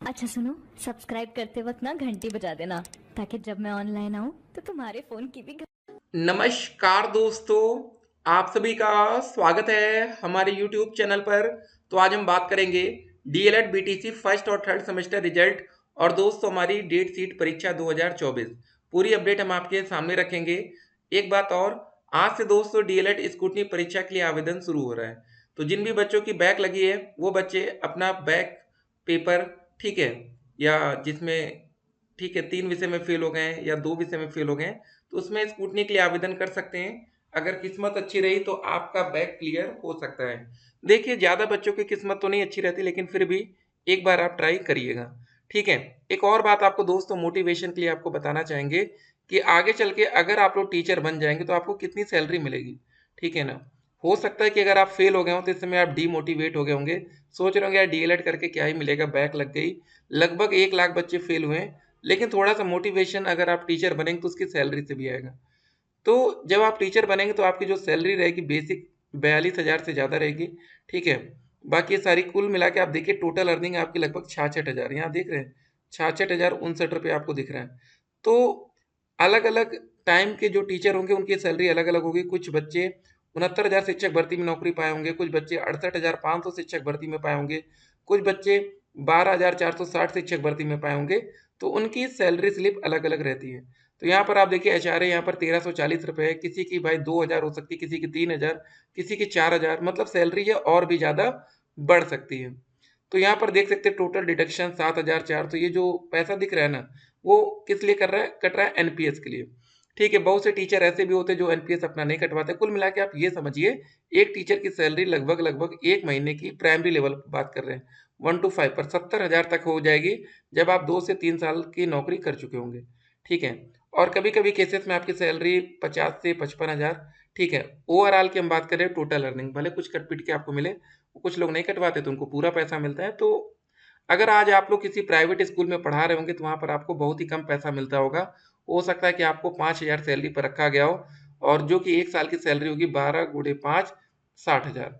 अच्छा सुनो, सब्सक्राइब करते वक्त ना घंटी बजा देना ताकि जब मैं ऑनलाइन आऊँ तो तुम्हारे फोन की भी नमस्कार दोस्तों, आप सभी का स्वागत है हमारे YouTube चैनल पर। तो आज हम बात करेंगे डीएलएड बीटीसी फर्स्ट और थर्ड सेमेस्टर रिजल्ट और दोस्तों हमारी डेट सीट परीक्षा 2024 पूरी अपडेट हम आपके सामने रखेंगे। एक बात और, आज से दोस्तों डीएलएड स्कूटनी परीक्षा के लिए आवेदन शुरू हो रहा है। तो जिन भी बच्चों की बैक लगी है वो बच्चे अपना बैक पेपर, ठीक है, या जिसमें, ठीक है, 3 विषय में फेल हो गए हैं या 2 विषय में फेल हो गए हैं, तो उसमें स्कूटनी के लिए आवेदन कर सकते हैं। अगर किस्मत अच्छी रही तो आपका बैक क्लियर हो सकता है। देखिए, ज़्यादा बच्चों की किस्मत तो नहीं अच्छी रहती, लेकिन फिर भी एक बार आप ट्राई करिएगा, ठीक है। एक और बात आपको दोस्तों मोटिवेशन के लिए आपको बताना चाहेंगे कि आगे चल के अगर आप लोग टीचर बन जाएंगे तो आपको कितनी सैलरी मिलेगी, ठीक है ना। हो सकता है कि अगर आप फेल हो गए हो तो इस समय आप डीमोटिवेट हो गए होंगे, सोच रहे होंगे यार डीएलएड करके क्या ही मिलेगा, बैक लग गई। लगभग 1 लाख बच्चे फेल हुए हैं, लेकिन थोड़ा सा मोटिवेशन अगर आप टीचर बनेंगे तो उसकी सैलरी से भी आएगा। तो जब आप टीचर बनेंगे तो आपकी जो सैलरी रहेगी बेसिक 42,000 से ज़्यादा रहेगी, ठीक है। बाकी सारी कुल मिला के आप देखिए टोटल अर्निंग आपकी लगभग 66,000, यहाँ देख रहे हैं 66,069 आपको दिख रहा है। तो अलग अलग टाइम के जो टीचर होंगे उनकी सैलरी अलग अलग होगी। कुछ बच्चे 69,000 शिक्षक भर्ती में नौकरी पाए होंगे, कुछ बच्चे 68,500 शिक्षक भर्ती में पाए होंगे, कुछ बच्चे 12,460 शिक्षक भर्ती में पाए होंगे। तो उनकी सैलरी स्लिप अलग अलग रहती है। तो यहाँ पर आप देखिए एचआरए यहाँ पर 1340 रुपये है, किसी की भाई 2,000 हो सकती है, किसी की 3,000, किसी की 4,000, मतलब सैलरी है और भी ज़्यादा बढ़ सकती है। तो यहाँ पर देख सकते हैं टोटल डिडक्शन 7,004। तो ये जो पैसा दिख रहा है ना, वो किस लिए कर रहा है, कट रहा है एनपीएस के लिए, ठीक है। बहुत से टीचर ऐसे भी होते हैं जो एनपीएस अपना नहीं कटवाते। कुल मिला के आप ये समझिए एक टीचर की सैलरी लगभग लगभग एक महीने की प्राइमरी लेवल पर बात कर रहे हैं 1 to 5 पर 70,000 तक हो जाएगी जब आप 2 से 3 साल की नौकरी कर चुके होंगे, ठीक है। और कभी कभी केसेस में आपकी सैलरी 50 से 55,000, ठीक है। ओवरऑल की हम बात करें टोटल अर्निंग, भले कुछ कट पिट के आपको मिले, कुछ लोग नहीं कटवाते तो उनको पूरा पैसा मिलता है। तो अगर आज आप लोग किसी प्राइवेट स्कूल में पढ़ा रहे होंगे तो वहाँ पर आपको बहुत ही कम पैसा मिलता होगा। हो सकता है कि आपको 5,000 सैलरी पर रखा गया हो, और जो कि 1 साल की सैलरी होगी 12 × 5 60,000।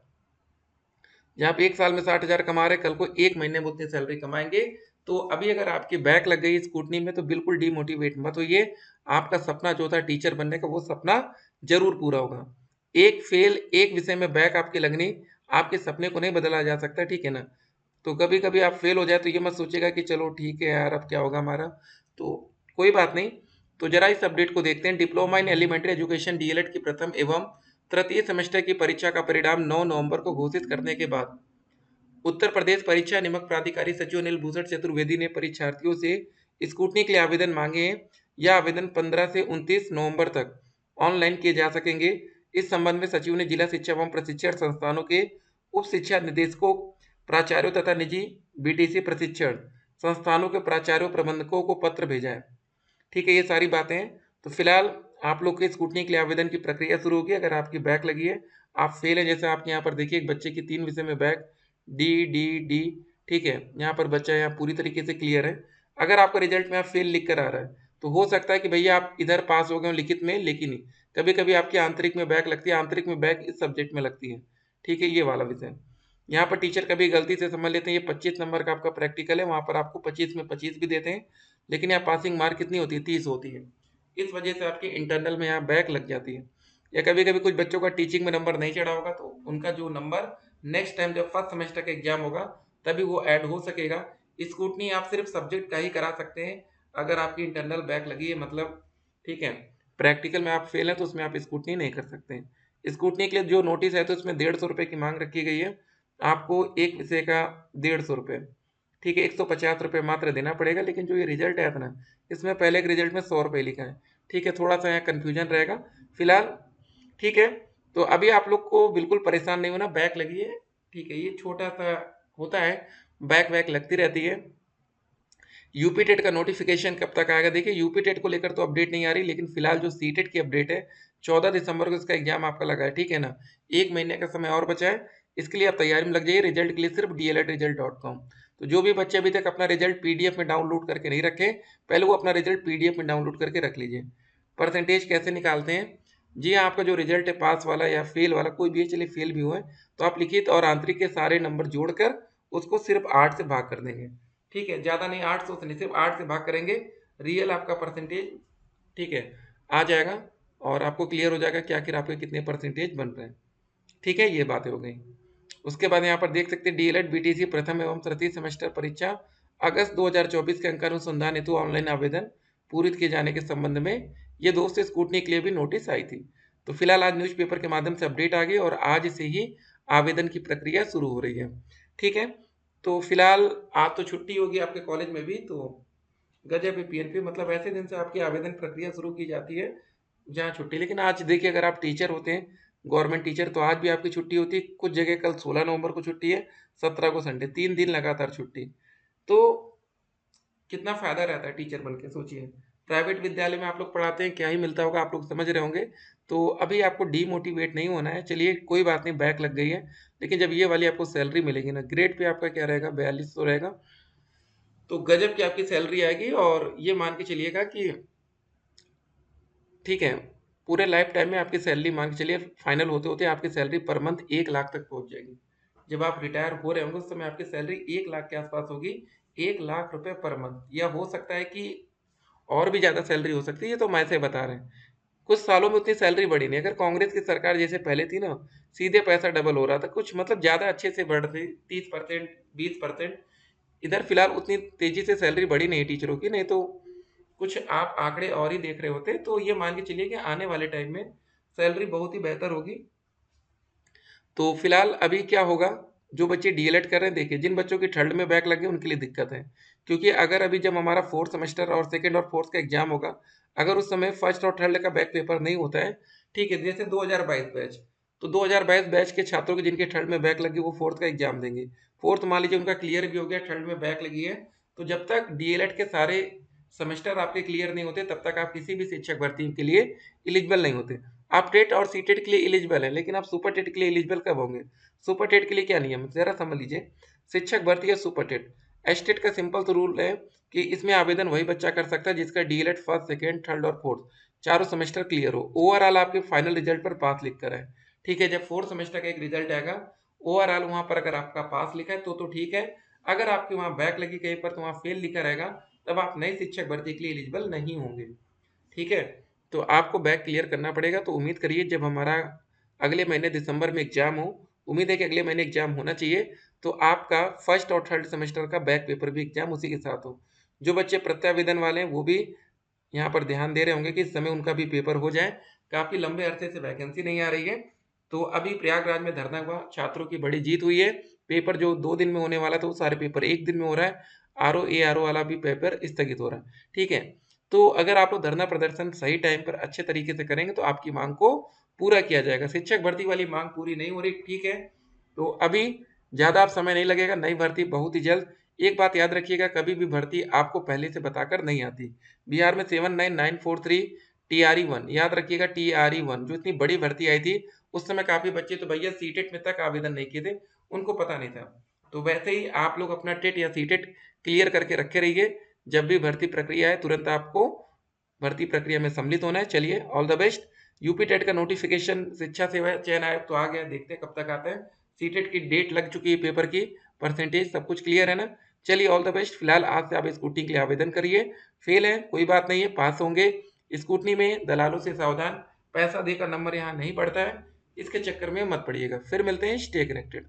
जहाँ आप 1 साल में 60,000 कमा रहे, कल को 1 महीने में उतनी सैलरी कमाएंगे। तो अभी अगर आपकी बैक लग गई स्कूटनी में तो बिल्कुल डीमोटिवेट मत होइए। आपका सपना जो था टीचर बनने का वो सपना जरूर पूरा होगा। एक फेल, एक विषय में बैक आपकी लगनी आपके सपने को नहीं बदला जा सकता, ठीक है ना। तो कभी कभी आप फेल हो जाए तो ये मत सोचेगा कि चलो ठीक है यार अब क्या होगा हमारा, तो कोई बात नहीं। तो जरा इस अपडेट को देखते हैं। Diploma in elementary education DElEd की प्रथम एवं तृतीय सेमेस्टर की परीक्षा का परिणाम 9 नवंबर को घोषित करने के बाद उत्तर प्रदेश परीक्षा नियामक प्राधिकारी सचिव अनिल भूषण चतुर्वेदी ने परीक्षार्थियों से स्कूटनी के लिए आवेदन मांगे हैं। यह आवेदन 15 से 29 नवंबर तक ऑनलाइन किए जा सकेंगे। इस संबंध में सचिव ने जिला शिक्षा एवं प्रशिक्षण संस्थानों के उप शिक्षा निदेशकों, प्राचार्यों तथा निजी बीटीसी प्रशिक्षण संस्थानों के प्राचार्यों प्रबंधकों को पत्र भेजा है, ठीक है। ये सारी बातें हैं। तो फिलहाल आप लोग के स्कूटनी के लिए आवेदन की प्रक्रिया शुरू होगी। अगर आपकी बैक लगी है, आप फेल हैं, जैसे आप यहाँ पर देखिए एक बच्चे की 3 विषय में बैक, डी डी डी, ठीक है। यहाँ पर बच्चा यहाँ पूरी तरीके से क्लियर है। अगर आपका रिजल्ट में आप फेल लिख कर आ रहा है तो हो सकता है कि भैया आप इधर पास हो गए हो लिखित में, लेकिन नहीं, कभी कभी आपकी आंतरिक में बैक लगती है। आंतरिक में बैक इस सब्जेक्ट में लगती है, ठीक है, ये वाला विषय। यहाँ पर टीचर कभी गलती से समझ लेते हैं ये 25 नंबर का आपका प्रैक्टिकल है, वहाँ पर आपको 25 में 25 भी देते हैं, लेकिन यहाँ पासिंग मार्क कितनी होती है, 30 होती है। इस वजह से आपके इंटरनल में यहाँ बैक लग जाती है। या कभी कभी कुछ बच्चों का टीचिंग में नंबर नहीं चढ़ा होगा तो उनका जो नंबर नेक्स्ट टाइम जब फर्स्ट सेमेस्टर का एग्जाम होगा तभी वो ऐड हो सकेगा। स्कूटनी आप सिर्फ सब्जेक्ट का ही करा सकते हैं अगर आपकी इंटरनल बैक लगी है, मतलब, ठीक है। प्रैक्टिकल में आप फेल हैं तो उसमें आप स्कूटनी नहीं कर सकते हैं। स्कूटनी के लिए जो नोटिस है तो उसमें 150 रुपये की मांग रखी गई है। आपको एक विषय का 150 रुपये, ठीक है, 150 रुपये मात्र देना पड़ेगा। लेकिन जो ये रिजल्ट आया था ना, इसमें पहले के रिजल्ट में 100 रुपये लिखा है, ठीक है, थोड़ा सा यहाँ कन्फ्यूजन रहेगा फिलहाल, ठीक है। तो अभी आप लोग को बिल्कुल परेशान नहीं होना, बैक लगी है, ठीक है, ये छोटा सा होता है, बैक वैक लगती रहती है। यूपी टेट का नोटिफिकेशन कब तक आएगा, देखिए यूपी टेट को लेकर तो अपडेट नहीं आ रही, लेकिन फिलहाल जो सी टेट की अपडेट है 14 दिसंबर को इसका एग्जाम आपका लगा है, ठीक है ना। 1 महीने का समय और बचा है, इसके लिए आप तैयारी में लग जाइए। रिजल्ट के लिए सिर्फ dlresult.com। तो जो भी बच्चे अभी तक अपना रिजल्ट पीडीएफ में डाउनलोड करके नहीं रखे, पहले वो अपना रिजल्ट पीडीएफ में डाउनलोड करके रख लीजिए। परसेंटेज कैसे निकालते हैं, जी हाँ, आपका जो रिजल्ट है पास वाला या फेल वाला कोई भी है, चलिए फेल भी हुआ है तो आप लिखित और आंतरिक के सारे नंबर जोड़कर उसको सिर्फ 8 से भाग कर देंगे, ठीक है, ज़्यादा नहीं, 800 से नहीं, सिर्फ 8 से भाग करेंगे, रियल आपका परसेंटेज, ठीक है, आ जाएगा और आपको क्लियर हो जाएगा कि आखिर आपके कितने परसेंटेज बन रहे हैं। ठीक है, ये बातें हो गई। उसके बाद यहाँ पर देख सकते हैं डीएलएड बीटीसी प्रथम एवं तृतीय सेमेस्टर परीक्षा अगस्त 2024 के अंक अनुसंधान हेतु ऑनलाइन आवेदन पूरित किए जाने के संबंध में ये दोस्त स्कूटनी के लिए भी नोटिस आई थी। तो फिलहाल आज न्यूज़पेपर के माध्यम से अपडेट आ गई और आज से ही आवेदन की प्रक्रिया शुरू हो रही है। ठीक है, तो फिलहाल आज तो छुट्टी होगी आपके कॉलेज में भी, तो गजब है पीएनपी, मतलब ऐसे दिन से आपकी आवेदन प्रक्रिया शुरू की जाती है जहाँ छुट्टी। लेकिन आज देखिए, अगर आप टीचर होते हैं, गवर्नमेंट टीचर, तो आज भी आपकी छुट्टी होती है। कुछ जगह कल 16 नवंबर को छुट्टी है, 17 को संडे, 3 दिन लगातार छुट्टी। तो कितना फायदा रहता है टीचर बन के, सोचिए। प्राइवेट विद्यालय में आप लोग पढ़ाते हैं, क्या ही मिलता होगा, आप लोग समझ रहे होंगे। तो अभी आपको डीमोटिवेट नहीं होना है। चलिए कोई बात नहीं, बैक लग गई है, लेकिन जब ये वाली आपको सैलरी मिलेगी ना, ग्रेड पे आपका क्या रहेगा, 4200 रहेगा, तो गजब की आपकी सैलरी आएगी। और ये मान के चलिएगा कि ठीक है, पूरे लाइफ टाइम में आपकी सैलरी मान के चलिए फाइनल होते होते आपकी सैलरी पर मंथ 1 लाख तक पहुंच जाएगी। जब आप रिटायर हो रहे होंगे उस समय आपकी सैलरी 1 लाख के आसपास होगी, 1 लाख रुपए पर मंथ। या हो सकता है कि और भी ज़्यादा सैलरी हो सकती है, ये तो मैं से बता रहे हैं। कुछ सालों में उतनी सैलरी बढ़ी नहीं। अगर कांग्रेस की सरकार जैसे पहले थी ना, सीधे पैसा डबल हो रहा था, कुछ मतलब ज़्यादा अच्छे से बढ़ रही, 30%, 20%। इधर फिलहाल उतनी तेजी से सैलरी बढ़ी नहीं टीचरों की, नहीं तो कुछ आप आंकड़े और ही देख रहे होते। तो ये मान के चलिए कि आने वाले टाइम में सैलरी बहुत ही बेहतर होगी। तो फिलहाल अभी क्या होगा, जो बच्चे डीएलएड कर रहे हैं, देखिए जिन बच्चों की थर्ड में बैक लगे उनके लिए दिक्कत है। क्योंकि अगर अभी जब हमारा फोर्थ सेमेस्टर और सेकंड और फोर्थ का एग्जाम होगा, अगर उस समय फर्स्ट और थर्ड का बैक पेपर नहीं होता है, ठीक है, जैसे 2022 बैच, तो 2022 बैच के छात्रों के जिनके थर्ड में बैक लगी वो फोर्थ का एग्जाम देंगे। फोर्थ मान लीजिए उनका क्लियर भी हो गया, थर्ड में बैक लगी है, तो जब तक डीएलएड के सारे सेमेस्टर आपके क्लियर नहीं होते तब तक आप किसी भी शिक्षक भर्ती के लिए एलिजिबल नहीं होते। आप टेट और सीटेट के लिए एलिजिबल हैं, लेकिन आप सुपर टेट के लिए एलिजिबल कब होंगे? सुपर टेट के लिए क्या नियम है जरा समझ लीजिए। शिक्षक भर्ती या सुपर टेट, एस्टेट का सिंपल तो रूल है कि इसमें आवेदन वही बच्चा कर सकता है जिसका डीएलएड फर्स्ट, सेकंड, थर्ड और फोर्थ चारों सेमेस्टर क्लियर हो। ओवरऑल आपके फाइनल रिजल्ट पर पास लिख कर है। ठीक है, जब फोर्थ सेमेस्टर का एक रिजल्ट आएगा, ओवरऑल वहां पर अगर आपका पास लिखा है तो ठीक है। अगर आपके वहां बैक लगी कहीं पर तो वहां फेल लिखा रहेगा, तब आप नई शिक्षक भर्ती के लिए एलिजिबल नहीं होंगे। ठीक है, तो आपको बैक क्लियर करना पड़ेगा। तो उम्मीद करिए जब हमारा अगले महीने दिसंबर में एग्जाम हो, उम्मीद है कि अगले महीने एग्जाम होना चाहिए, तो आपका फर्स्ट और थर्ड सेमेस्टर का बैक पेपर भी एग्जाम उसी के साथ हो। जो बच्चे प्रत्यावेदन वाले हैं वो भी यहाँ पर ध्यान दे रहे होंगे कि इस समय उनका भी पेपर हो जाए। काफी लंबे अरसे से वैकेंसी नहीं आ रही है, तो अभी प्रयागराज में धरना हुआ, छात्रों की बड़ी जीत हुई है। पेपर जो 2 दिन में होने वाला था वो सारे पेपर एक दिन में हो रहा है। आरओ वाला भी पेपर स्थगित हो रहा है। ठीक है, तो अगर आप लोग धरना प्रदर्शन सही टाइम पर अच्छे तरीके से करेंगे तो आपकी मांग को पूरा किया जाएगा। शिक्षक भर्ती वाली मांग पूरी नहीं हो रही, ठीक है, तो अभी ज़्यादा आप समय नहीं लगेगा, नई भर्ती बहुत ही जल्द। एक बात याद रखिएगा, कभी भी भर्ती आपको पहले से बताकर नहीं आती। बिहार में 79943 TRE1, याद रखिएगा TRE1, जो इतनी बड़ी भर्ती आई थी उस समय काफ़ी बच्चे तो भैया सीटेट में तक आवेदन नहीं किए थे, उनको पता नहीं था। तो वैसे ही आप लोग अपना टेट या सीटेट क्लियर करके रखे रहिए। जब भी भर्ती प्रक्रिया है तुरंत आपको भर्ती प्रक्रिया में सम्मिलित होना है। चलिए all the best. UP TET का नोटिफिकेशन शिक्षा सेवा चयन आयोग तो आ गया, देखते हैं कब तक आता है। सीटेट की डेट लग चुकी है, पेपर की परसेंटेज सब कुछ क्लियर है ना। चलिए ऑल द बेस्ट। फिलहाल आज से आप स्कूटी के लिए आवेदन करिए। फेल है कोई बात नहीं है, पास होंगे। स्कूटनी में दलालों से सावधान, पैसा देकर नंबर यहाँ नहीं बढ़ता है, इसके चक्कर में मत पड़िएगा। फिर मिलते हैं, स्टे कनेक्टेड।